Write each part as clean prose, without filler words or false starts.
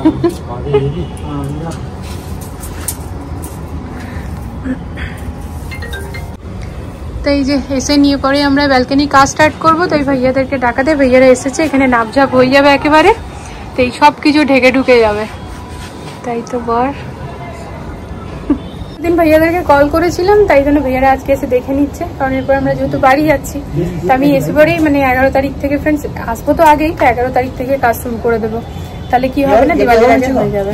তো এই যে এসে নিয়ে পরে আমরা ব্যালকনি কাজ স্টার্ট করবো। তো এই ভাইয়াদেরকে ডাকাতে, ভাইয়ারা এসেছে, এখানে নাপঝাপ হয়ে যাবে একেবারে। তো এই সব কিছু ঢেকে ঢুকে যাবে, তাই তো বর দিন ভাইয়াদেরকে কল করেছিলাম, তাই জন্য ভাইয়ারা আজকে এসে দেখে নিচ্ছে। কারণ এরপর আমরা যেহেতু বাড়ি যাচ্ছি, তো আমি এসে পরেই মানে 11 তারিখ থেকে ফ্রেন্ডস আসবো, তো আগেই তো 11 তারিখ থেকে কাজ শুরু করে দেবো। তাহলে কি হবে না, দিওয়ালির আগে হয়ে যাবে।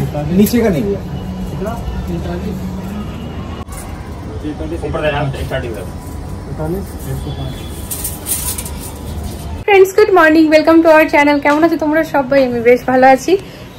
Friends good morning, welcome to our channel. কেমন আছো তোমরা সবাই? আমি বেশ ভালো আছি।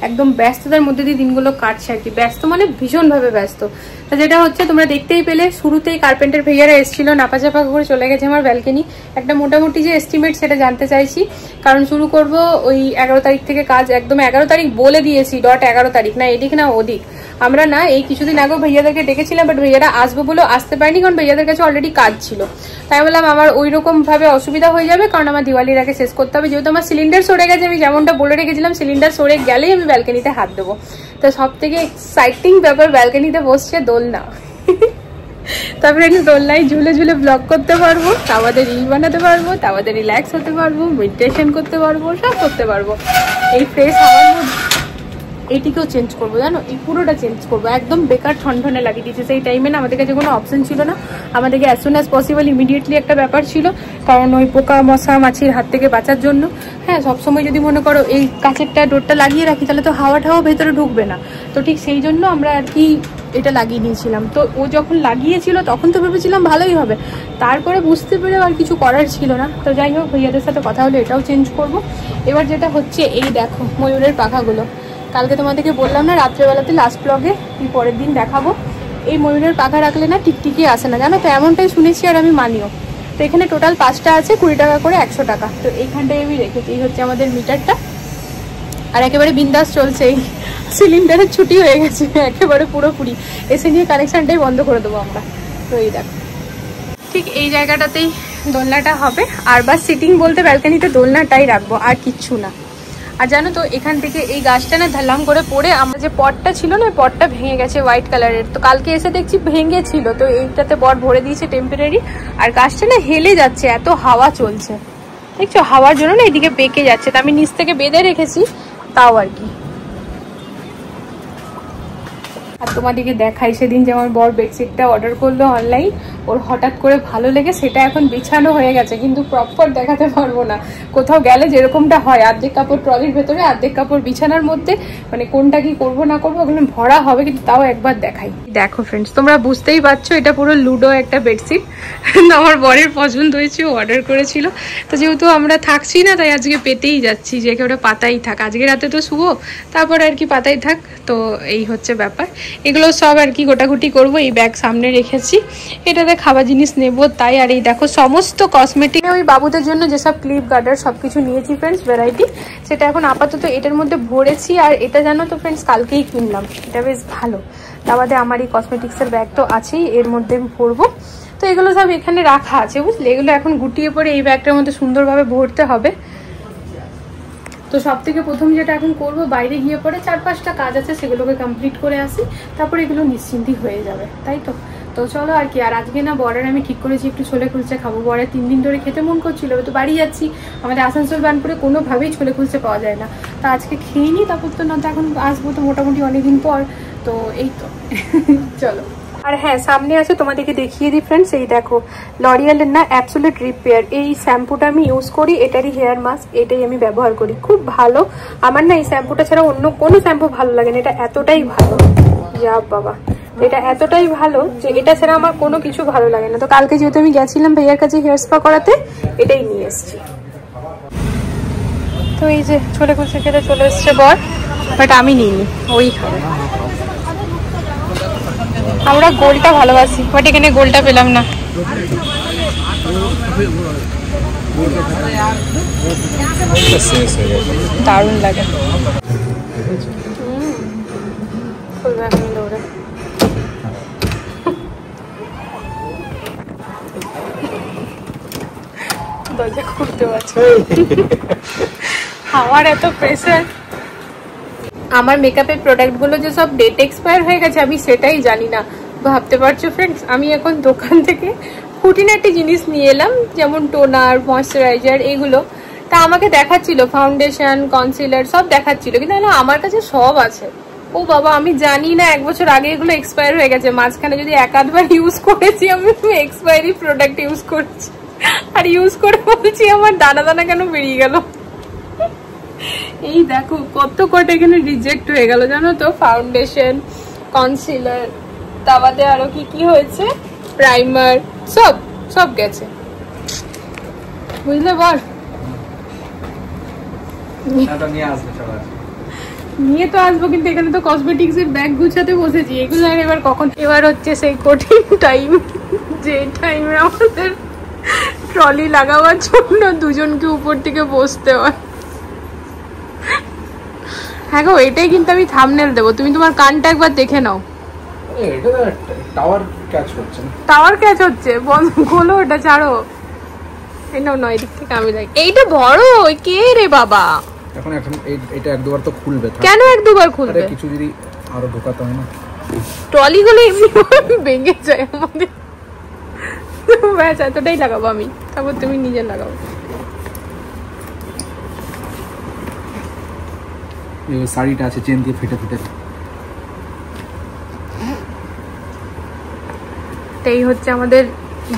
একদম ব্যস্ততার মধ্যে দিয়ে দিনগুলো কাটছে আর কি। ব্যস্ত মানে ভীষণভাবে ব্যস্ত। তো যেটা হচ্ছে তোমরা দেখতেই পেলে, শুরুতেই কার্পেন্টার ভাইয়ারা এসেছিল, নাপাচাপা করে চলে গেছে আমার ব্যালকনি। একটা মোটামুটি যে এস্টিমেট সেটা জানতে চাইছি, কারণ শুরু করব ওই 11 তারিখ থেকে কাজ। একদম 11 তারিখ বলে দিয়েছি, 11 তারিখ না এদিক না ওদিক। আমরা না এই কিছুদিন আগেও ভাইয়াদেরকে ডেকেছিলাম, বাট ভাইয়ারা আসবো বলেও আসতে পারিনি, কারণ ভাইয়াদের কাছে অলরেডি কাজ ছিল। তাই বললাম আমার ওই রকম ভাবে অসুবিধা হয়ে যাবে, কারণ আমার দিওয়ালির আগে শেষ করতে হবে। যেহেতু আমার সিলিন্ডার সরে গেছে, আমি যেমনটা বলে রেখেছিলাম সিলিন্ডার সরে গেলেই আমি ব্যালকনিতে হাত দেবো। তো সব থেকে এক্সাইটিং ব্যাপার, ব্যালকনিতে বসছে দোলনা। তারপরে দোলনায় ঝুলে ঝুলে ব্লগ করতে পারবো, তাওয়াদের রিল বানাতে পারবো, তাওয়াদের রিল্যাক্স হতে পারবো, মেডিটেশন করতে পারবো, সব করতে পারবো। এই ফ্রেশ হাওয়ার মধ্যে এইটিকেও চেঞ্জ করবো, জানো, এই পুরোটা চেঞ্জ করবো। একদম বেকার ঠনঠনে লাগিয়ে দিয়েছে। সেই টাইমে না আমাদের কাছে কোনো অপশন ছিল না, আমাদেরকে as soon as possible immediately একটা ব্যাপার ছিল, কারণ ওই পোকা মশা মাছির হাত থেকে বাঁচার জন্য। হ্যাঁ, সবসময় যদি মনে করো এই কাচেরটা ডোরটা লাগিয়ে রাখি, তাহলে তো হাওয়াটাও ভেতরে ঢুকবে না। তো ঠিক সেই জন্য আমরা আর কি এটা লাগিয়ে নিয়েছিলাম। তো ও যখন লাগিয়েছিল তখন তো ভেবেছিলাম ভালোই হবে, তারপরে বুঝতে পেরে আর কিছু করার ছিল না। তো যাই হোক, ভাইয়াদের সাথে কথা হলে এটাও চেঞ্জ করব। এবার যেটা হচ্ছে, এই দেখো ময়ূরের পাখাগুলো, কালকে তোমাদেরকে বললাম না রাত্রেবেলাতে লাস্ট ব্লগে, কি পরের দিন দেখাবো। এই ময়ূরের পাখা রাখলে না টিকটিকি আসে না, জানো তো, এমনটাই শুনেছি আর আমি মানিও। তো এখানে টোটাল 5টা আছে, 20 টাকা করে, 100 টাকা। তো এইখানটায় আমি রেখেছি। এই হচ্ছে আমাদের মিটারটা, আর একেবারে বিন্দাস চলছে। এই সিলিন্ডারের ছুটি হয়ে গেছে একেবারে পুরোপুরি, এসে নিয়ে কানেকশনটাই বন্ধ করে দেবো আমরা। তো এই দেখো, ঠিক এই জায়গাটাতেই দোলনাটা হবে। আর বা সিটিং বলতে ব্যালকনিতে দোলনাটাই রাখবো, আর কিচ্ছু না। আর জানো তো, এখান থেকে এই গাছটা না ধালাম করে পড়ে আমার যে পটটা ছিল না, পটটা ভেঙে গেছে হোয়াইট কালারের। তো কালকে এসে দেখছি ভেঙেছিল, তো এইটাতে বট ভরে দিয়েছে টেম্পোরারি। আর গাছটা না হেলে যাচ্ছে, এত হাওয়া চলছে, দেখছো, হাওয়ার জন্য না এদিকে বেঁকে যাচ্ছে। তো আমি নিচ থেকে বেঁধে রেখেছি, তাও আর কি। আর তোমাদেরকে দেখাই, সেদিন যে আমার বর বেডশিটটা অর্ডার করলো অনলাইন, ওর হঠাৎ করে ভালো লেগে সেটা এখন বিছানো হয়ে গেছে, কিন্তু প্রপার দেখাতে পারবো না। কোথাও গেলে যেরকমটা হয়, অর্ধেক কাপড় ট্রলির ভেতরে, অর্ধেক কাপড় বিছানার মধ্যে, মানে কোনটা কি করবো না করবো ওখানে ভরা হবে, কিন্তু তাও একবার দেখাই। দেখো ফ্রেন্ডস, তোমরা বুঝতেই পারছো এটা পুরো লুডো একটা বেডশিট। আমার বরের পছন্দ হয়েছে, ও অর্ডার করেছিল। তো যেহেতু আমরা থাকছি না, তাই আজকে পেতেই যাচ্ছি যে ওটা পাতাই থাক, আজকে রাতে তো শুবো, তারপর আর কি পাতাই থাক। তো এই হচ্ছে ব্যাপার। এগুলো সব আর কি গোটাগুটি করবো। এই ব্যাগ সামনে রেখেছি, এটাতে খাবার জিনিস নেব তাই। আর এই দেখো সমস্ত কসমেটিক, ওই বাবুদের জন্য যেসব ক্লিপ গার্ডার সবকিছু নিয়েছি ফ্রেন্ডস, ভ্যারাইটি, সেটা এখন আপাতত এটার মধ্যে ভরেছি। আর এটা জানো তো ফ্রেন্ডস, কালকেই কিনলাম, এটা বেশ ভালো। তার বাদে আমার এই কসমেটিক্সের ব্যাগ তো আছেই, এর মধ্যে আমি ভরবো। তো এগুলো সব এখানে রাখা আছে, বুঝলে, এগুলো এখন গুটিয়ে পরে এই ব্যাগটার মধ্যে সুন্দরভাবে ভরতে হবে। তো সব থেকে প্রথম যেটা এখন করব, বাইরে গিয়ে পরে 4-5টা কাজ আছে, সেগুলোকে কমপ্লিট করে আসি, তারপরে এগুলো নিশ্চিন্তি হয়ে যাবে, তাই তো। তো চলো আর কি। আর আজকে না বরের আমি ঠিক করেছি একটু ছোলে কুলচে খাবো। বরের 3 দিন ধরে খেতে মন করছিল, তো বাড়ি যাচ্ছি, আমাদের আসানসোল বানপুরে কোনোভাবেই ছোলে কুলচে পাওয়া যায় না। তো আজকে খেয়ে নিই, তারপর তো না, তো এখন আসবো তো মোটামুটি অনেকদিন পর। তো এই তো চলো। আর হ্যাঁ, সামনে আছে, তোমাদেরকে দেখিয়ে দিই ফ্রেন্ডস। এই দেখো লরিয়ালের না অ্যাবসোলিউট রিপেয়ার, এই শ্যাম্পুটা আমি ইউজ করি, এটারই হেয়ার মাস্ক, এটাই আমি ব্যবহার করি, খুব ভালো। আমার না এই শ্যাম্পুটা ছাড়া অন্য কোনো শ্যাম্পু ভালো লাগে না, এটা এতটাই ভালো, যা বাবা, এটা এতটাই ভালো যে এটা ছাড়া আমার কোনো কিছু ভালো লাগে না। তো কালকে যেহেতু আমি গেছিলাম ভাইয়ার কাছে হেয়ার স্পা করাতে, এটাই নিয়ে এসেছি। তো এই যে ছোলে কুলচে খেতে চলে এসছে বর, বাট আমি নিইনি, ওই খাবে। আমরা গোলটা ভালোবাসি, বাট এখানে গোলটা পেলাম না। দারুণ লাগে। দরজা খুলতে পারছি, হাওয়ার এত প্রেসার। আমার মেকআপের প্রোডাক্টগুলো যে সব ডেট এক্সপায়ার হয়ে গেছে আমি সেটাই জানি না। ভাবতে পারছো ফ্রেন্ডস, আমি এখন দোকান থেকে খুঁটিনাটি জিনিস নিয়ে এলাম, যেমন টোনার, ময়শ্চারাইজার, এগুলো। তা আমাকে দেখাচ্ছিল ফাউন্ডেশন, কনসিলার সব দেখাচ্ছিল, কিন্তু আমার কাছে সব আছে। ও বাবা, আমি জানি না 1 বছর আগে এগুলো এক্সপায়ার হয়ে গেছে। মাঝখানে যদি 1-8বার ইউজ করেছি, আমি এক্সপায়ারি প্রোডাক্ট ইউজ করছি, আর ইউজ করে বলছি আমার দানা দানা কেন বেরিয়ে গেল। এই দেখো কত কটা এখানে রিজেক্ট হয়ে গেল জানো তো। ফাউন্ডেশন, কনসিলার, তাবাদে আরো কি কি হয়েছে, প্রাইমার, সব সব গেছে, বুঝলে বল। নিয়ে তো আসবো, কিন্তু এখানে তো কসমেটিক্স এর ব্যাগ গুছাতে বসেছি, এগুলো আর এবার কখন। এবার হচ্ছে সেই কঠিন টাইম, যে টাইমে আমাদের ট্রলি লাগাবার জন্য দুজনকে উপর থেকে বসতে হয়। হ্যাঁ গো, এটাই কিন্তু আমি থাম্বনেল দেবো, তুমি তোমার কানটা একবার দেখে নাও। টাওয়ার ক্যাচ হচ্ছে, বন্ধ খোলো ওটা, ছাড়ো। নয় দিক থেকে আমি লাইক, এইটা বড়, কে রে বাবা? এখন এটা 1-2বার তো খুলবে। কেন 1-2বার খুলবে? কিছু যদি আরো ঢোকাতে হয় না, ট্রলি গুলো এমনি ভেঙে যায় আমাদের। ব্যাস এতটাই লাগাবো আমি, তারপর তুমি নিজে লাগাও। এই শাড়িটা আছে চেন দিয়ে ফেটে ফেটে। এই হচ্ছে আমাদের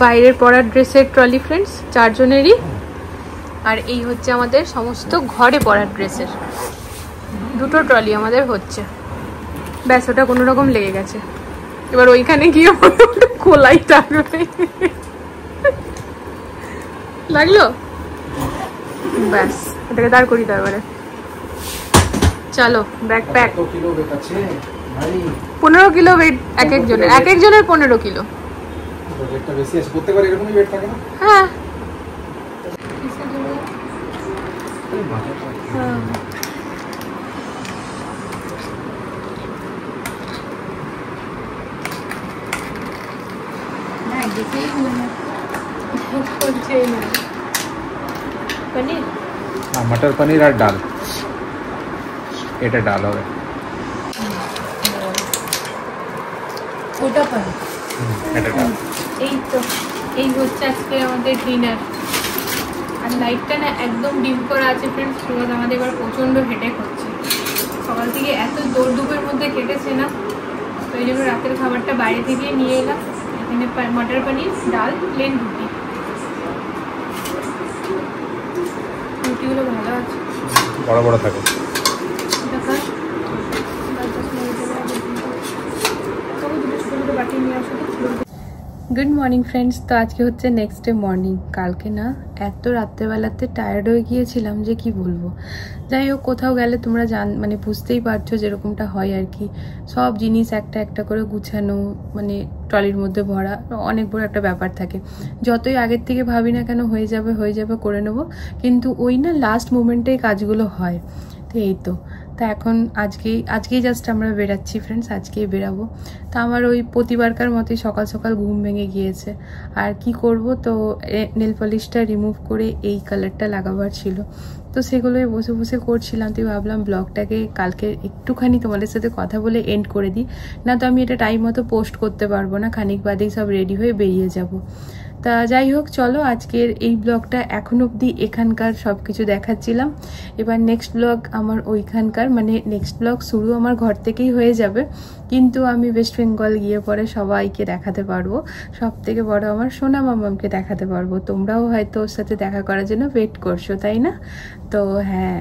বাইরের পরার ড্রেসের ট্রলি ফ্রেন্ডস, 4 জনেরই। আর এই হচ্ছে আমাদের সমস্ত ঘরে পরার ড্রেসের 2টো ট্রলি আমাদের হচ্ছে। ব্যাস ওটা কোনো রকম লেগে গেছে, এবার ওইখানে গিয়ে খোলাই থাকবে। লাগলো? ব্যাস এটাকে দাঁড় করি, তারপরে চলো ব্যাগ প্যাক। 15 কিলো ওয়েট এক একজনের, 15 কিলো। হ্যাঁ मटर पनीर और डाल, এটা ডাল হবে, ওটা পনির, এটা ডাল। এই তো এই হচ্ছে আজকে আমাদের ডিনার। আর লাইটটা না একদম ডিম করা আছে ফ্রেন্ডস, বিকজ আমাদের এবার প্রচণ্ড হেডেক হচ্ছে। সকাল থেকে এত দৌড়ধুপের মধ্যে কেটেছে না, তো এই জন্য রাতের খাবারটা বাইরে থেকে নিয়ে এলাম। এখানে মটর পনির, ডাল, প্লেন রুটি। রুটিগুলো ভালো আছে, বড় বড় থাকে। Good morning friends. তো আজকে হচ্ছে নেক্সট ডে মর্নিং। কালকে না এত রাত্রেবেলাতে টায়ার্ড হয়ে গিয়েছিলাম যে কি বলবো। যাই হোক, কোথাও গেলে তোমরা মানে বুঝতেই পারছো যেরকমটা হয় আর কি। সব জিনিস একটা একটা করে গুছানো, মানে ট্রলির মধ্যে ভরা, অনেক বড় একটা ব্যাপার থাকে। যতই আগের থেকে ভাবি না কেন হয়ে যাবে করে নেবো, কিন্তু ওই না লাস্ট মোমেন্টেই কাজগুলো হয়। তো এই তো, তা এখন আজকেই জাস্ট আমরা বেরাচ্ছি ফ্রেন্ডস, আজকেই বেরাবো। তা আমার ওই প্রতিবারকার মতোই সকাল সকাল ঘুম ভেঙে গিয়েছে। আর কি করব, তো নেল পলিশটা রিমুভ করে এই কালারটা লাগাবার ছিল, তো সেগুলোই বসে বসে করছিলাম। তো ভাবলাম ব্লগটাকে কালকে একটুখানি তোমাদের সাথে কথা বলে এন্ড করে দিই, না তো আমি এটা টাইম মতো পোস্ট করতে পারবো না, খানিক বাদেই সব রেডি হয়ে বেরিয়ে যাব। তা যাই হোক, চলো আজকের এই ব্লগটা এখন অবধি এখানকার সব কিছু দেখাচ্ছিলাম। এবার নেক্সট ব্লগ আমার ওইখানকার, মানে নেক্সট ব্লগ শুরু আমার ঘর থেকেই হয়ে যাবে, কিন্তু আমি ওয়েস্ট বেঙ্গল গিয়ে পরে সবাইকে দেখাতে পারবো। সব থেকে বড় আমার সোনা মামামকে দেখাতে পারবো। তোমরাও হয়তো ওর সাথে দেখা করার জন্য ওয়েট করছো, তাই না? তো হ্যাঁ,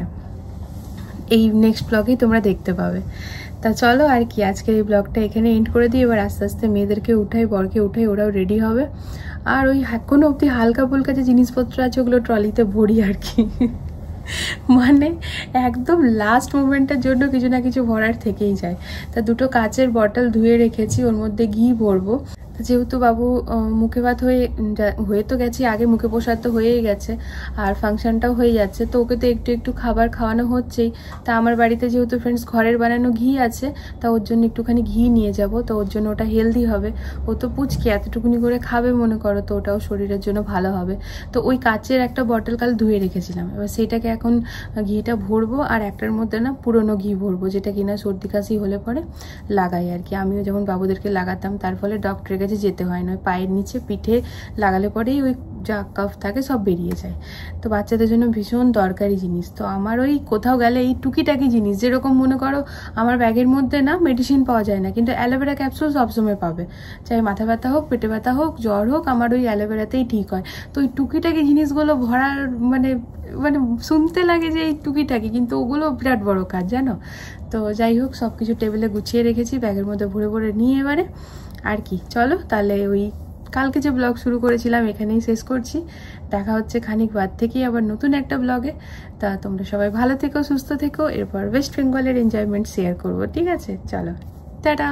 এই নেক্সট ব্লগেই তোমরা দেখতে পাবে। তা চলো আর কি, আজকের এই ব্লগটা এখানে এন্ড করে দিই। এবার আস্তে আস্তে মেয়েদেরকে উঠাই, বরকে উঠাই, ওরাও রেডি হবে। আর ওই এখনো অব্দি হালকা ফুলকা যে জিনিসপত্র আছে ওগুলো ট্রলিতে ভরি আর কি। মানে একদম লাস্ট মোমেন্টের জন্য কিছু না কিছু ভরার থেকেই যায়। তা 2টো কাচের বটল ধুয়ে রেখেছি, ওর মধ্যে ঘি ভরবো। যেহেতু বাবু মুখে ভাত হয়ে তো গেছে, আগে মুখে প্রসাদ তো হয়েই গেছে, আর ফাংশনটাও হয়ে যাচ্ছে, তো ওকে তো একটু একটু খাবার খাওয়ানো হচ্ছেই। তা আমার বাড়িতে যেহেতু ফ্রেন্ডস ঘরের বানানো ঘি আছে, তা ওর জন্য একটুখানি ঘি নিয়ে যাব, তো ওর জন্য ওটা হেলদি হবে। ও তো পুচকি, এতটুকুনি করে খাবে মনে করো, তো ওটাও শরীরের জন্য ভালো হবে। তো ওই কাচের একটা বটল কাল ধুয়ে রেখেছিলাম, এবার সেইটাকে এখন ঘিটা ভরবো, আর একটার মধ্যে না পুরনো ঘি ভরবো, যেটা কিনা সর্দি কাশি হলে পরে লাগাই আর কি। আমিও যেমন বাবুদেরকে লাগাতাম, তার ফলে ডক্টরের কাছে যেতে হয় না, পায়ের নিচে পিঠে লাগালে পরেই ওই যা কাফ থাকে সব বেরিয়ে যায়। তো বাচ্চাদের জন্য ভীষণ দরকারি জিনিস। তো আমার ওই কোথাও গেলে এই টুকিটাকি জিনিস, যেরকম মনে করো আমার ব্যাগের মধ্যে না মেডিসিন পাওয়া যায় না, কিন্তু অ্যালোভেরা ক্যাপসুল সবসময় পাবে, চাই মাথা ব্যথা হোক, পেটে ব্যথা হোক, জ্বর হোক, আমার ওই অ্যালোভেরাতেই ঠিক হয়। তো ওই টুকিটাকি জিনিসগুলো ভরার মানে মানে শুনতে লাগে যে এই টুকিটাকি, কিন্তু ওগুলো বিরাট বড় কাজ জানো। তো যাই হোক, সব কিছু টেবিলে গুছিয়ে রেখেছি, ব্যাগের মধ্যে ভরে ভরে নিয়ে এবারে আর কি। চলো তাহলে ওই কালকে যে ব্লগ শুরু করেছিলাম এখানেই শেষ করছি। দেখা হচ্ছে খানিক বাদ থেকেই আবার নতুন একটা ব্লগে। তা তোমরা সবাই ভালো থেকো, সুস্থ থেকো। এরপর ওয়েস্ট বেঙ্গলের এনজয়মেন্ট শেয়ার করবো, ঠিক আছে? চলো, টাটা।